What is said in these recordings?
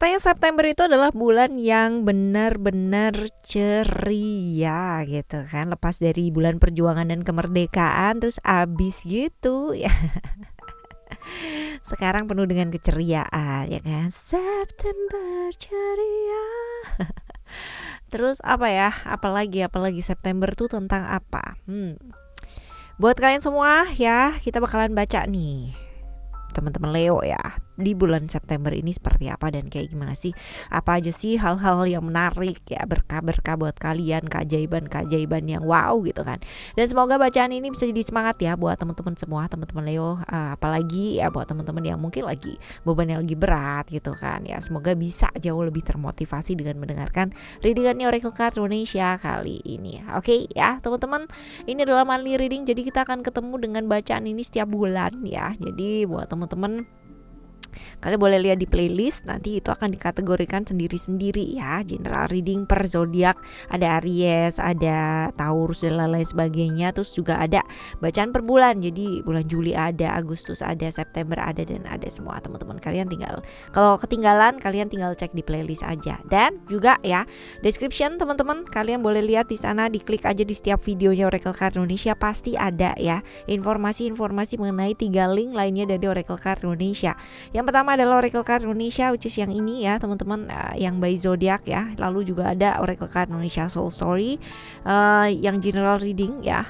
Katanya September itu adalah bulan yang benar-benar ceria gitu kan. Lepas dari bulan perjuangan dan kemerdekaan terus abis gitu ya. Sekarang penuh dengan keceriaan ya kan. September ceria. Terus apa ya? Apalagi September tuh tentang apa? Buat kalian semua ya, kita bakalan baca nih teman-teman Leo ya, di bulan September ini seperti apa dan kayak gimana sih, apa aja sih hal-hal yang menarik ya, berkah-berkah buat kalian, keajaiban yang wow gitu kan. Dan semoga bacaan ini bisa jadi semangat ya buat teman-teman semua, teman-teman Leo, apalagi ya buat teman-teman yang mungkin lagi bebannya lagi berat gitu kan ya. Semoga bisa jauh lebih termotivasi dengan mendengarkan readingannya Oracle Card Indonesia kali ini. Oke ya teman-teman, ini adalah monthly reading, jadi kita akan ketemu dengan bacaan ini setiap bulan ya. Jadi buat teman-teman, kalian boleh lihat di playlist, nanti itu akan dikategorikan sendiri-sendiri ya. General reading per zodiak, ada Aries, ada Taurus dan lain-lain sebagainya. Terus juga ada bacaan per bulan, jadi bulan Juli ada, Agustus ada, September ada, dan ada semua teman-teman. Kalian tinggal, kalau ketinggalan kalian tinggal cek di playlist aja. Dan juga ya description teman-teman, kalian boleh lihat di sana, diklik aja di setiap videonya Oracle Card Indonesia, pasti ada ya informasi-informasi mengenai 3 link lainnya dari Oracle Card Indonesia. Yang pertama adalah Oracle Card Indonesia, which is yang ini ya teman-teman, yang by zodiak ya. Lalu juga ada Oracle Card Indonesia Soul Story, yang general reading ya.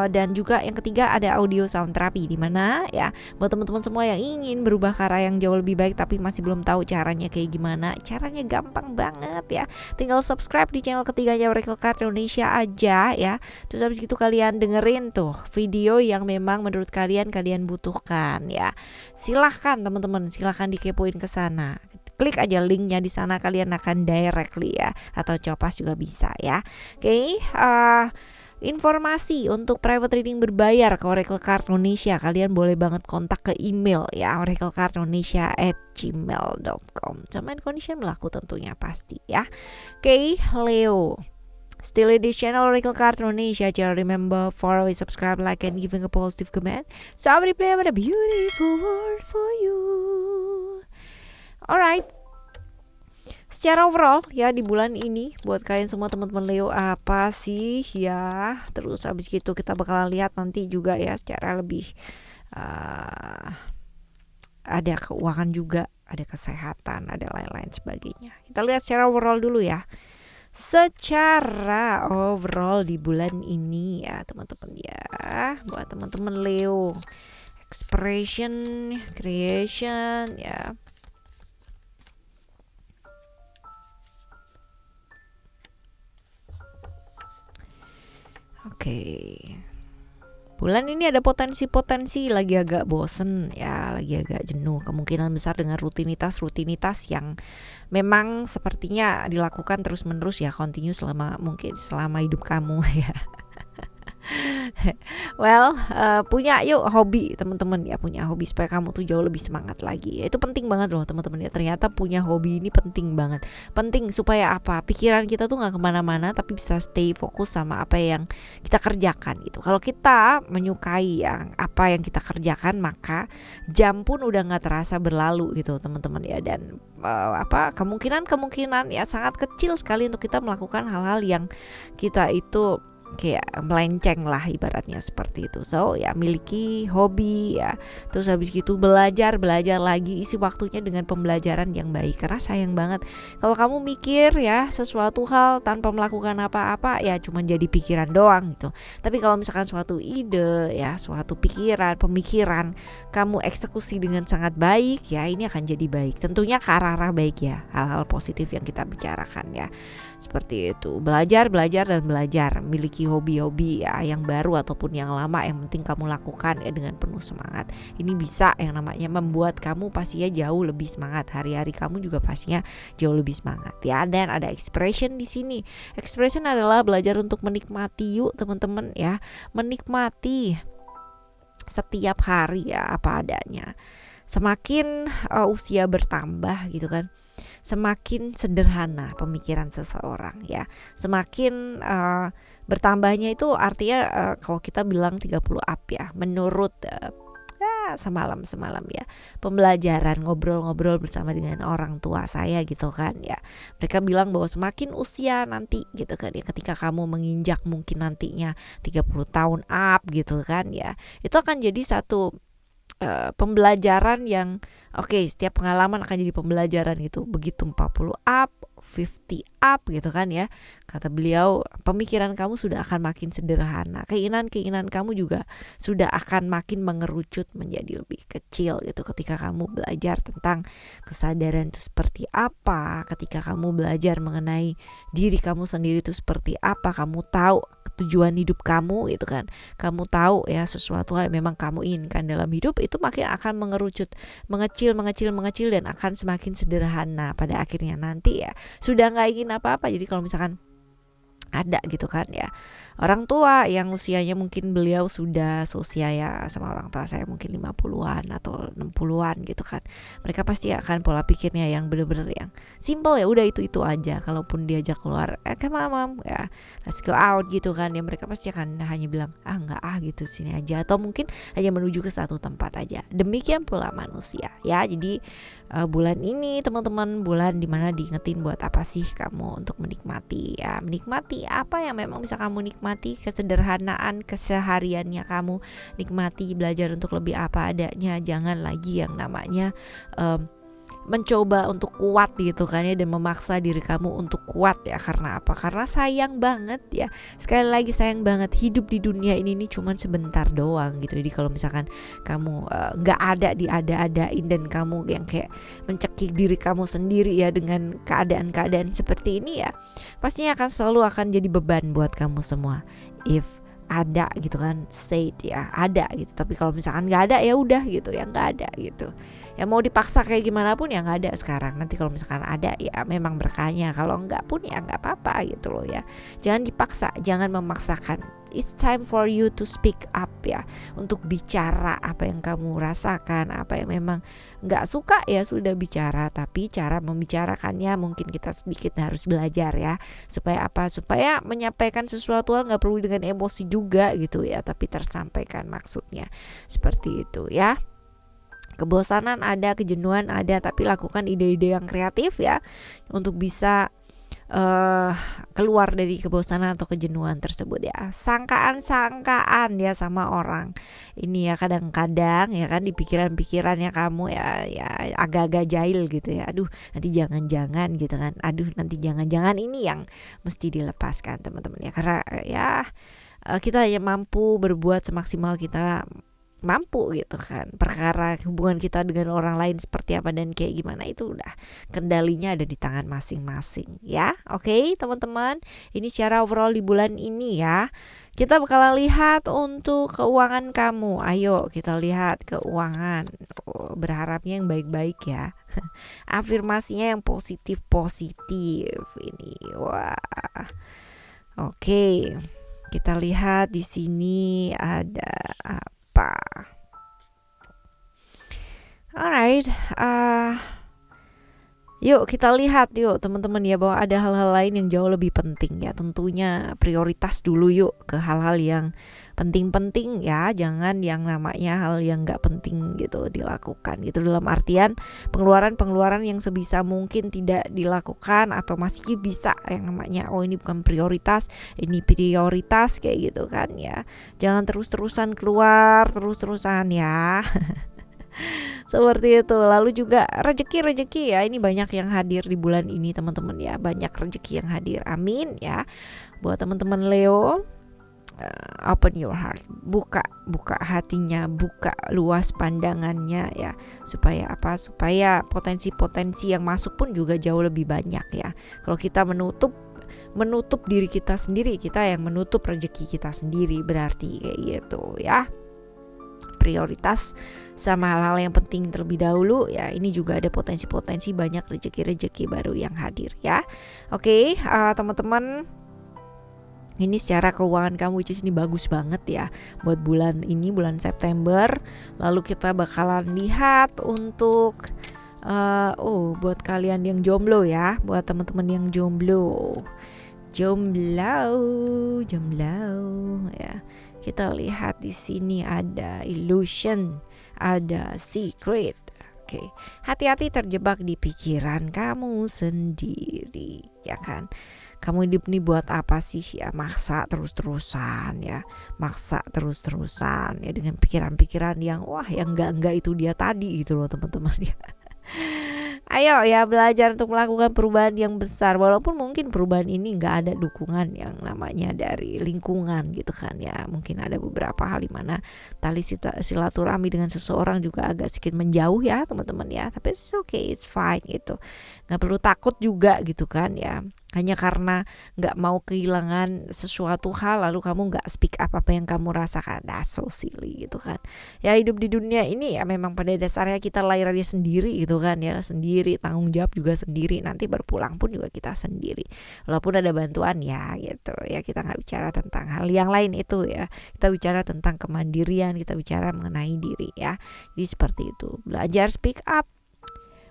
Dan juga yang ketiga ada audio sound therapy, di mana ya buat teman-teman semua yang ingin berubah ke arah yang jauh lebih baik tapi masih belum tahu caranya kayak gimana. Caranya gampang banget ya. Tinggal subscribe di channel ketiganya Oracle Card Indonesia aja ya. Terus habis itu kalian dengerin tuh video yang memang menurut kalian butuhkan ya. Silahkan teman-teman, silahkan dikepoin ke sana. Klik aja linknya di sana, kalian akan directly ya, atau copas juga bisa ya. Oke, informasi untuk private reading berbayar ke Oracle Card Indonesia, kalian boleh banget kontak ke email ya, oraclecardindonesia@gmail.com. Terms and condition berlaku tentunya pasti ya. Oke, Leo. Still in this channel Oracle Card Indonesia. Jangan remember follow, subscribe, like, and giving a positive comment. So I will play with a beautiful world for you. Alright. Secara overall ya di bulan ini buat kalian semua teman-teman Leo apa sih ya. Terus habis itu kita bakalan lihat nanti juga ya secara lebih ada keuangan juga, ada kesehatan, ada lain-lain sebagainya. Kita lihat secara overall dulu ya. Secara overall di bulan ini ya teman-teman ya, buat teman-teman Leo, expression, creation ya. Oke. Bulan ini ada potensi-potensi lagi agak bosen ya, lagi agak jenuh, kemungkinan besar dengan rutinitas yang memang sepertinya dilakukan terus-menerus ya, continue selama hidup kamu ya. Well, punya yuk hobi teman-teman ya, punya hobi supaya kamu tuh jauh lebih semangat lagi. Itu penting banget loh teman-teman ya. Ternyata punya hobi ini penting banget. Penting supaya apa? Pikiran kita tuh nggak kemana-mana tapi bisa stay fokus sama apa yang kita kerjakan gitu. Kalau kita menyukai apa yang kita kerjakan, maka jam pun udah nggak terasa berlalu gitu teman-teman ya. Dan kemungkinan ya sangat kecil sekali untuk kita melakukan hal-hal yang kita itu kayak melenceng lah ibaratnya seperti itu. So ya miliki hobi ya, terus habis gitu belajar lagi, isi waktunya dengan pembelajaran yang baik. Karena sayang banget kalau kamu mikir ya sesuatu hal tanpa melakukan apa-apa ya cuma jadi pikiran doang gitu. Tapi kalau misalkan suatu ide ya, suatu pemikiran kamu eksekusi dengan sangat baik ya, ini akan jadi baik. Tentunya ke arah baik ya, hal-hal positif yang kita bicarakan ya. Seperti itu, belajar dan belajar, miliki hobi-hobi ya yang baru ataupun yang lama, yang penting kamu lakukan ya dengan penuh semangat. Ini bisa yang namanya membuat kamu pastinya jauh lebih semangat, hari-hari kamu juga pastinya jauh lebih semangat ya. Dan ada expression di sini. Expression adalah belajar untuk menikmati yuk teman-teman ya, menikmati setiap hari ya apa adanya. Semakin usia bertambah gitu kan, semakin sederhana pemikiran seseorang ya, semakin bertambahnya itu artinya kalau kita bilang 30 up ya, menurut ya semalam ya, pembelajaran, ngobrol-ngobrol bersama dengan orang tua saya gitu kan ya. Mereka bilang bahwa semakin usia nanti gitu kan ya, ketika kamu menginjak mungkin nantinya 30 tahun up gitu kan ya, itu akan jadi satu pembelajaran yang setiap pengalaman akan jadi pembelajaran gitu. Begitu 40 up, 50 up gitu kan ya. Kata beliau, pemikiran kamu sudah akan makin sederhana. Keinginan-keinginan kamu juga sudah akan makin mengerucut menjadi lebih kecil gitu ketika kamu belajar tentang kesadaran itu seperti apa, ketika kamu belajar mengenai diri kamu sendiri itu seperti apa, kamu tahu tujuan hidup kamu gitu kan. Kamu tahu ya sesuatu hal yang memang kamu inginkan dalam hidup, itu makin akan mengerucut, mengecil dan akan semakin sederhana pada akhirnya nanti ya. Sudah nggak ingin apa-apa. Jadi kalau misalkan ada gitu kan ya, orang tua yang usianya mungkin beliau sudah seusia ya sama orang tua saya mungkin 50-an atau 60-an gitu kan. Mereka pasti akan pola pikirnya yang benar-benar yang simple ya, udah itu aja. Kalaupun diajak keluar, come on mom ya, let's go out gitu kan ya, mereka pasti akan hanya bilang enggak gitu, sini aja, atau mungkin hanya menuju ke satu tempat aja. Demikian pula manusia ya. Jadi bulan ini teman-teman, bulan dimana diingetin buat apa sih kamu untuk menikmati ya, menikmati apa yang memang bisa kamu nikmati, kesederhanaan kesehariannya kamu nikmati, belajar untuk lebih apa adanya. Jangan lagi yang namanya mencoba untuk kuat gitu kan ya, dan memaksa diri kamu untuk kuat ya. Karena apa? Karena sayang banget ya, sekali lagi sayang banget, hidup di dunia ini nih cuman sebentar doang gitu. Jadi kalau misalkan kamu gak ada diada-adain dan kamu yang kayak mencekik diri kamu sendiri ya dengan keadaan-keadaan seperti ini ya, pastinya akan selalu akan jadi beban buat kamu semua. If ada gitu kan, say it ya, ada gitu. Tapi kalau misalkan nggak ada ya udah gitu ya, nggak ada gitu ya, mau dipaksa kayak gimana pun ya nggak ada sekarang. Nanti kalau misalkan ada ya memang berkahnya, kalau nggak pun ya nggak apa-apa gitu loh ya. Jangan dipaksa, jangan memaksakan. It's time for you to speak up ya, untuk bicara apa yang kamu rasakan, apa yang memang nggak suka ya sudah bicara. Tapi cara membicarakannya mungkin kita sedikit harus belajar ya, supaya apa? Supaya menyampaikan sesuatu hal nggak perlu dengan emosi juga gitu ya, tapi tersampaikan maksudnya, seperti itu ya. Kebosanan ada, kejenuhan ada, tapi lakukan ide-ide yang kreatif ya untuk bisa keluar dari kebosanan atau kejenuhan tersebut ya. Sangkaan ya sama orang ini ya, kadang-kadang ya kan di pikiran-pikirannya kamu ya agak-agak jahil gitu ya. Aduh nanti jangan-jangan gitu kan, aduh nanti jangan-jangan ini yang mesti dilepaskan teman-teman ya. Karena ya kita hanya mampu berbuat semaksimal kita mampu gitu kan. Perkara hubungan kita dengan orang lain seperti apa dan kayak gimana, itu udah kendalinya ada di tangan masing-masing ya. Oke, teman-teman, ini secara overall di bulan ini ya. Kita bakalan lihat untuk keuangan kamu. Ayo kita lihat keuangan. Berharapnya yang baik-baik ya. Afirmasinya yang positif-positif ini. Wah. Oke. Kita lihat di sini ada apa? Alright, yuk kita lihat yuk teman-teman ya, bahwa ada hal-hal lain yang jauh lebih penting ya. Tentunya prioritas dulu yuk ke hal-hal yang penting-penting ya. Jangan yang namanya hal yang gak penting gitu dilakukan gitu, dalam artian pengeluaran-pengeluaran yang sebisa mungkin tidak dilakukan atau masih bisa yang namanya ini bukan prioritas, ini prioritas kayak gitu kan ya. Jangan terus-terusan keluar terus-terusan ya. Seperti itu. Lalu juga rezeki ya, ini banyak yang hadir di bulan ini teman-teman ya, banyak rezeki yang hadir, amin ya. Buat teman-teman Leo, open your heart, buka hatinya, buka luas pandangannya ya, supaya apa? Supaya potensi-potensi yang masuk pun juga jauh lebih banyak ya. Kalau kita menutup diri kita sendiri, kita yang menutup rezeki kita sendiri, berarti kayak gitu ya. Prioritas sama hal-hal yang penting terlebih dahulu ya. Ini juga ada potensi-potensi banyak rezeki-rezeki baru yang hadir ya. Oke, teman-teman, ini secara keuangan kamu, which is ini bagus banget ya buat bulan ini, bulan September. Lalu kita bakalan lihat untuk buat kalian yang jomblo ya, buat teman-teman yang jomblo ya. Kita lihat di sini ada illusion, ada secret. Oke, hati-hati terjebak di pikiran kamu sendiri, ya kan? Kamu hidup nih buat apa sih ya? Maksa terus-terusan ya, maksa terus-terusan ya dengan pikiran-pikiran yang wah yang enggak itu dia tadi gitu loh teman-teman ya. Ayo ya belajar untuk melakukan perubahan yang besar, walaupun mungkin perubahan ini nggak ada dukungan yang namanya dari lingkungan gitu kan ya. Mungkin ada beberapa hal di mana tali silaturahmi dengan seseorang juga agak sedikit menjauh ya teman-teman ya. Tapi it's okay, it's fine gitu. Nggak perlu takut juga gitu kan ya. Hanya karena nggak mau kehilangan sesuatu hal lalu kamu nggak speak up apa yang kamu rasakan. That's so silly gitu kan. Ya hidup di dunia ini ya memang pada dasarnya kita lahirnya sendiri gitu kan ya, sendiri, tanggung jawab juga sendiri, nanti berpulang pun juga kita sendiri walaupun ada bantuan ya gitu ya. Kita nggak bicara tentang hal yang lain itu ya, kita bicara tentang kemandirian, kita bicara mengenai diri ya. Jadi seperti itu, belajar speak up.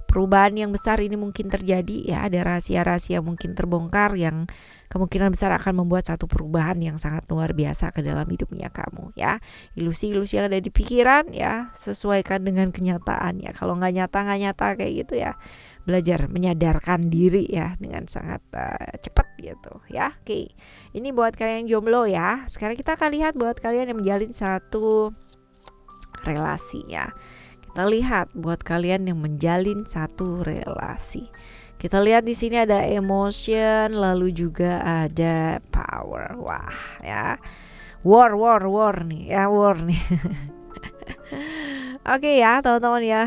Perubahan yang besar ini mungkin terjadi ya, ada rahasia-rahasia mungkin terbongkar yang kemungkinan besar akan membuat satu perubahan yang sangat luar biasa ke dalam hidupnya kamu ya. Ilusi-ilusi yang ada di pikiran ya, sesuaikan dengan kenyataan ya. Kalau nggak nyata kayak gitu ya, belajar menyadarkan diri ya dengan sangat cepat gitu ya. Oke, ini buat kalian yang jomblo ya. Sekarang kita akan lihat buat kalian yang menjalin satu relasi ya. Kita lihat buat kalian yang menjalin satu relasi. Kita lihat di sini ada emotion, lalu juga ada power. Wah, ya. War nih, ya war nih. Oke ya, teman-teman ya.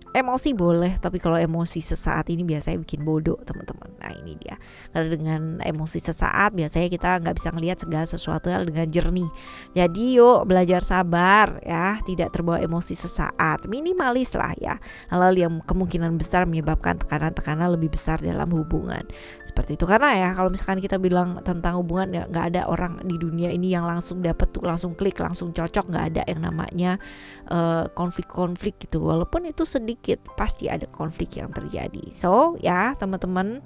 Emosi boleh, tapi kalau emosi sesaat ini biasanya bikin bodoh teman-teman. Nah ini dia, karena dengan emosi sesaat biasanya kita nggak bisa ngelihat segala sesuatu hal dengan jernih. Jadi yuk belajar sabar ya, tidak terbawa emosi sesaat, minimalis lah ya hal-hal yang kemungkinan besar menyebabkan tekanan-tekanan lebih besar dalam hubungan. Seperti itu, karena ya kalau misalkan kita bilang tentang hubungan ya, nggak ada orang di dunia ini yang langsung dapet tuh, langsung klik, langsung cocok. Nggak ada yang namanya konflik-konflik gitu, walaupun itu sedikit pasti ada konflik yang terjadi. So ya teman-teman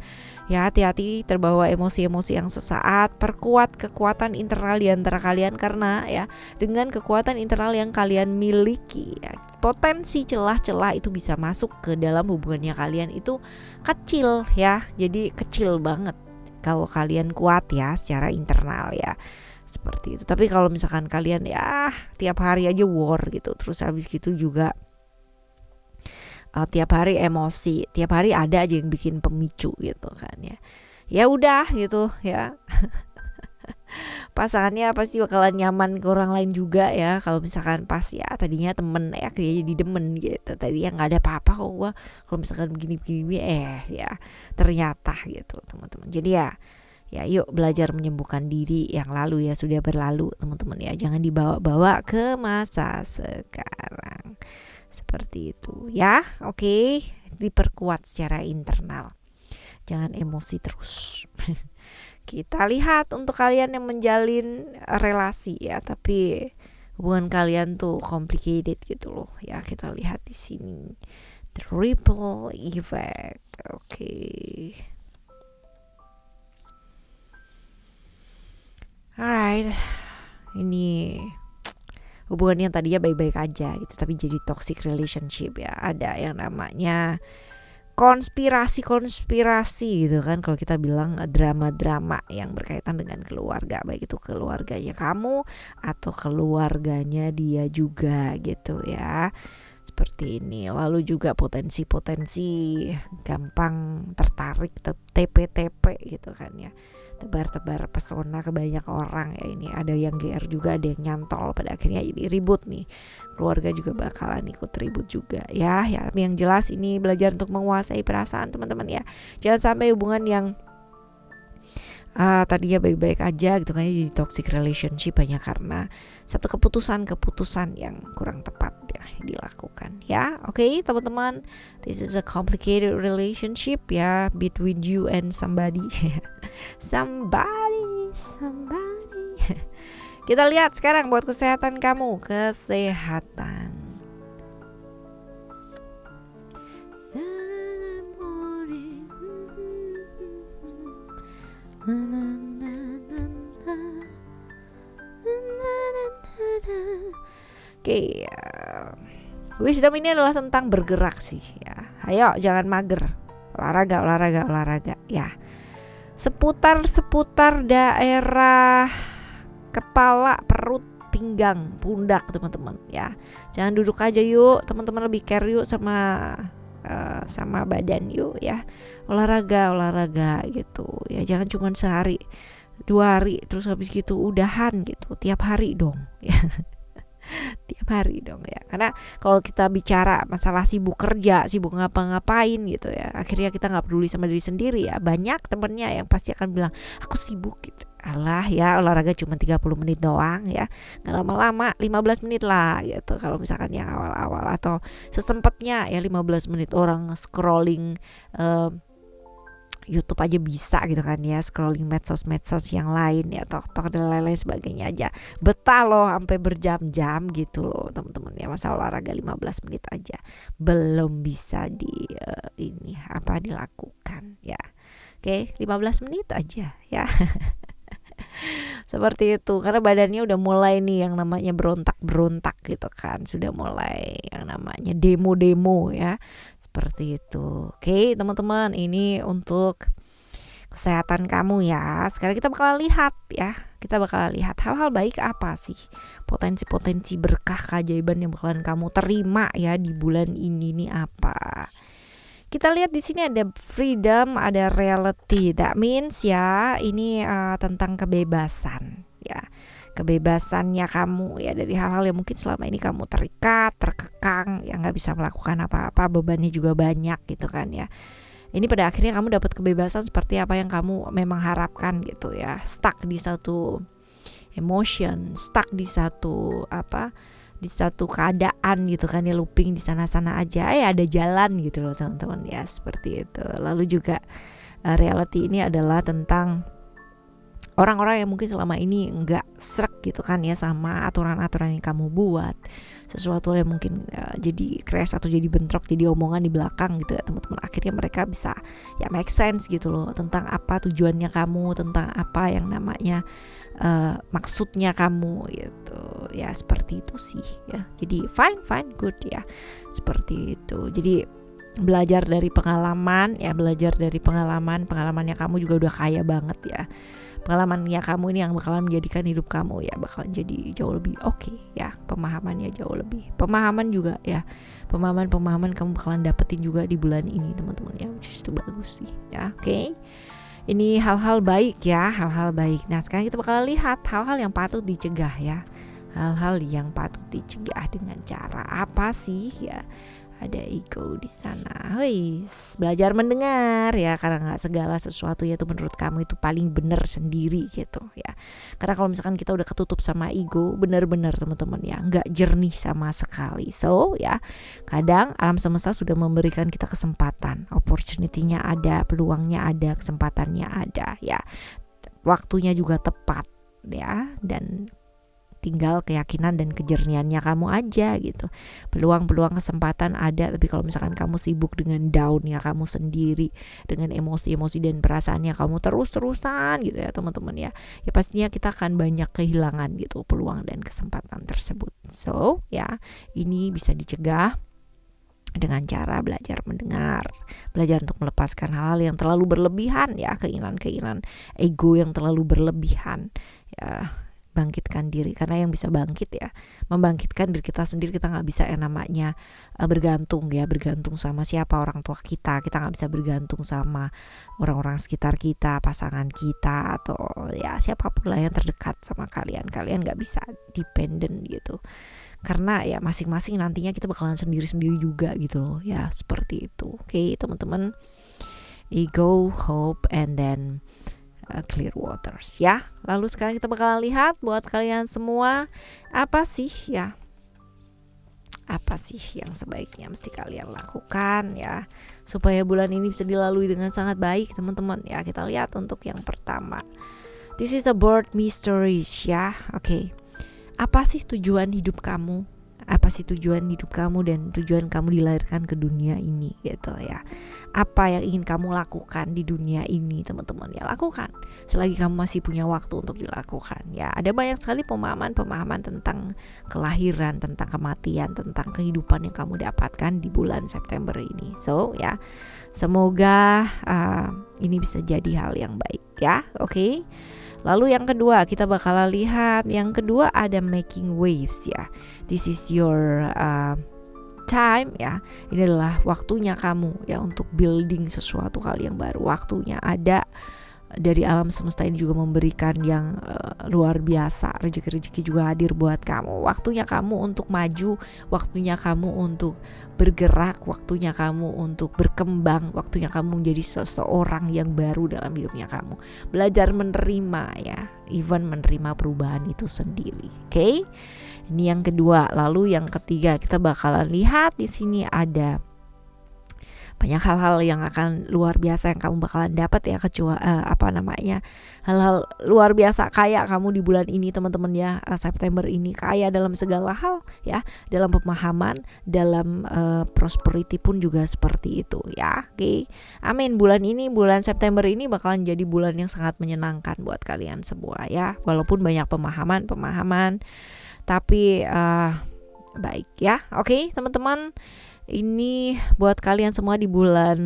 ya, hati-hati terbawa emosi-emosi yang sesaat. Perkuat kekuatan internal di antara kalian, karena ya dengan kekuatan internal yang kalian miliki ya, potensi celah-celah itu bisa masuk ke dalam hubungannya kalian itu kecil ya. Jadi kecil banget kalau kalian kuat ya secara internal ya, seperti itu. Tapi kalau misalkan kalian ya tiap hari aja war gitu, terus habis gitu juga tiap hari emosi, tiap hari ada aja yang bikin pemicu gitu kan ya. Ya udah gitu ya. Pasangannya pasti bakalan nyaman ke orang lain juga ya. Kalau misalkan pas ya tadinya temen ya dia jadi demen gitu. Tadinya nggak ada apa-apa kok gua kalau misalkan begini-begini ya ternyata gitu teman-teman. Jadi ya yuk belajar menyembuhkan diri yang lalu ya, sudah berlalu teman-teman ya. Jangan dibawa-bawa ke masa sekarang. Seperti itu ya. Oke, diperkuat secara internal, jangan emosi terus. Kita lihat untuk kalian yang menjalin relasi ya, tapi hubungan kalian tuh complicated gitu loh ya. Kita lihat di sini the ripple effect. Oke. Alright, ini hubungan yang tadinya baik-baik aja gitu, tapi jadi toxic relationship ya. Ada yang namanya konspirasi gitu kan, kalau kita bilang drama-drama yang berkaitan dengan keluarga, baik itu keluarganya kamu atau keluarganya dia juga gitu ya. Seperti ini. Lalu juga potensi-potensi gampang tertarik, TP gitu kan ya, tebar-tebar pesona ke banyak orang ya. Ini ada yang GR juga, ada yang nyantol, pada akhirnya jadi ribut nih. Keluarga juga bakalan ikut ribut juga ya. Yang jelas ini belajar untuk menguasai perasaan teman-teman ya. Jangan sampai hubungan yang tadinya baik-baik aja gitu kan jadi toxic relationship hanya karena satu keputusan yang kurang tepat ya dilakukan ya. Oke, teman-teman, this is a complicated relationship ya, between you and somebody. somebody. Kita lihat sekarang buat kesehatan kamu, kesehatan. Oke, Wisdom ini adalah tentang bergerak sih ya. Ayo jangan mager. Olahraga ya. Seputar daerah kepala, perut, pinggang, pundak teman-teman ya. Jangan duduk aja yuk, teman-teman lebih care yuk sama badan yuk ya. Olahraga gitu ya. Jangan cuma sehari 2 hari terus habis gitu udahan gitu. Tiap hari dong ya. Tiap hari dong ya. Karena kalau kita bicara masalah sibuk kerja, sibuk ngapa-ngapain gitu ya, akhirnya kita nggak peduli sama diri sendiri ya. Banyak temennya yang pasti akan bilang aku sibuk gitu. Alah ya, olahraga cuma 30 menit doang ya, nggak lama-lama, 15 menit lah gitu. Kalau misalkan yang awal-awal atau sesempatnya ya 15 menit. Orang scrolling YouTube aja bisa gitu kan ya, scrolling medsos yang lain ya, TikTok dan lain-lain sebagainya aja betah loh sampai berjam-jam gitu loh teman-teman ya. Masa olahraga 15 menit aja belum bisa dilakukan ya. Oke, 15 menit aja ya. Seperti itu, karena badannya udah mulai nih yang namanya berontak gitu kan, sudah mulai yang namanya demo ya. Seperti itu. Oke, teman-teman, ini untuk kesehatan kamu ya. Sekarang kita bakal lihat ya. Kita bakal lihat hal-hal baik apa sih, potensi-potensi berkah keajaiban yang bakalan kamu terima ya di bulan ini nih apa. Kita lihat di sini ada freedom, ada reality. That means ya ini tentang kebebasan ya. Kebebasannya kamu ya dari hal-hal yang mungkin selama ini kamu terikat, terkekang, ya nggak bisa melakukan apa-apa, bebannya juga banyak gitu kan ya. Ini pada akhirnya kamu dapat kebebasan seperti apa yang kamu memang harapkan gitu ya. Stuck di satu emotion, stuck di satu keadaan gitu kan ya, looping di sana-sana aja. Ada jalan gitu loh teman-teman ya, seperti itu. Lalu juga reality ini adalah tentang orang-orang yang mungkin selama ini enggak srek gitu kan ya sama aturan-aturan yang kamu buat. Sesuatu yang mungkin jadi crash atau jadi bentrok, jadi omongan di belakang gitu ya teman-teman. Akhirnya mereka bisa ya make sense gitu loh, tentang apa tujuannya kamu, tentang apa yang namanya maksudnya kamu gitu ya. Seperti itu sih ya. Jadi fine good ya, seperti itu. Jadi belajar dari pengalaman pengalamannya kamu juga udah kaya banget ya. Pengalamannya kamu ini yang bakalan menjadikan hidup kamu ya bakalan jadi jauh lebih oke ya. Pemahamannya jauh lebih, pemahaman kamu bakalan dapetin juga di bulan ini teman-teman ya, which is itu bagus sih ya. Oke. Ini hal-hal baik ya, hal-hal baik. Nah sekarang kita bakal lihat hal-hal yang patut dicegah ya. Hal-hal yang patut dicegah dengan cara apa sih ya? Ada ego di sana. Belajar mendengar ya, karena nggak segala sesuatu ya itu menurut kamu itu paling benar sendiri gitu ya. Karena kalau misalkan kita udah ketutup sama ego, benar-benar teman-teman ya nggak jernih sama sekali. So ya kadang alam semesta sudah memberikan kita kesempatan, opportunity-nya ada, peluangnya ada, kesempatannya ada ya. Waktunya juga tepat ya, dan tinggal keyakinan dan kejernihannya kamu aja gitu. Peluang kesempatan ada, tapi kalau misalkan kamu sibuk dengan down-nya kamu sendiri, dengan emosi-emosi dan perasaannya kamu terus-terusan gitu ya teman-teman ya, ya pastinya kita akan banyak kehilangan gitu peluang dan kesempatan tersebut. So ya ini bisa dicegah dengan cara belajar mendengar, belajar untuk melepaskan hal-hal yang terlalu berlebihan ya, keinginan ego yang terlalu berlebihan ya. Bangkitkan diri, karena yang bisa membangkitkan diri kita sendiri. Kita nggak bisa yang namanya bergantung sama siapa, orang tua kita nggak bisa bergantung sama orang-orang sekitar kita, pasangan kita, atau ya siapapun lah yang terdekat sama kalian nggak bisa dependent gitu, karena ya masing-masing nantinya kita bakalan sendiri-sendiri juga gitu loh ya, seperti itu. Oke teman-teman, ego, hope, and then clear waters ya. Lalu sekarang kita bakal lihat buat kalian semua apa sih yang sebaiknya mesti kalian lakukan ya supaya bulan ini bisa dilalui dengan sangat baik teman-teman ya. Kita lihat untuk yang pertama, this is a birth mysteries ya. Oke. Apa sih tujuan hidup kamu? apa sih tujuan hidup kamu dan tujuan kamu dilahirkan ke dunia ini gitu ya. Apa yang ingin kamu lakukan di dunia ini, teman-teman, ya lakukan selagi kamu masih punya waktu untuk dilakukan ya. Ada banyak sekali pemahaman tentang kelahiran, tentang kematian, tentang kehidupan yang kamu dapatkan di bulan September ini. So ya, semoga ini bisa jadi hal yang baik ya. Oke. Lalu yang kedua kita bakalan lihat, yang kedua ada making waves ya. This is your time ya. Ini adalah waktunya kamu ya untuk building sesuatu hal yang baru. Waktunya ada dari alam semesta ini juga memberikan yang luar biasa. Rezeki-rezeki juga hadir buat kamu. Waktunya kamu untuk maju, waktunya kamu untuk bergerak, waktunya kamu untuk berkembang, waktunya kamu menjadi seseorang yang baru dalam hidupnya kamu. Belajar menerima ya, even menerima perubahan itu sendiri. Oke? Ini yang kedua. Lalu yang ketiga kita bakalan lihat di sini ada banyak hal-hal yang akan luar biasa yang kamu bakalan dapat ya, hal-hal luar biasa kaya kamu di bulan ini, teman-teman ya. September ini kaya dalam segala hal ya, dalam pemahaman, dalam prosperity pun juga seperti itu ya. Oke. Amin. Bulan September ini bakalan jadi bulan yang sangat menyenangkan buat kalian semua ya, walaupun banyak pemahaman tapi baik ya. Oke, teman-teman. Ini buat kalian semua di bulan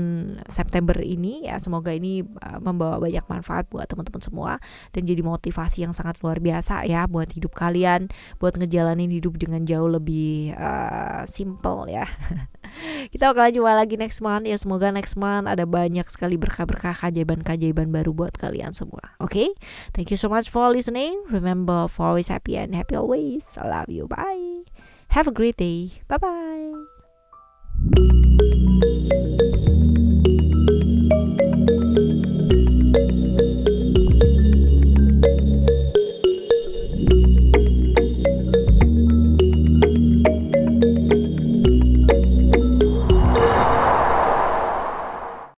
September ini ya, semoga ini membawa banyak manfaat buat teman-teman semua dan jadi motivasi yang sangat luar biasa ya buat hidup kalian, buat ngejalanin hidup dengan jauh lebih simple ya. Kita bakalan jumpa lagi next month ya, semoga next month ada banyak sekali berkah-berkah, keajaiban buat kalian semua. Oke? Thank you so much for listening. Remember, for always happy and happy always. I love you. Bye. Have a great day. Bye-bye.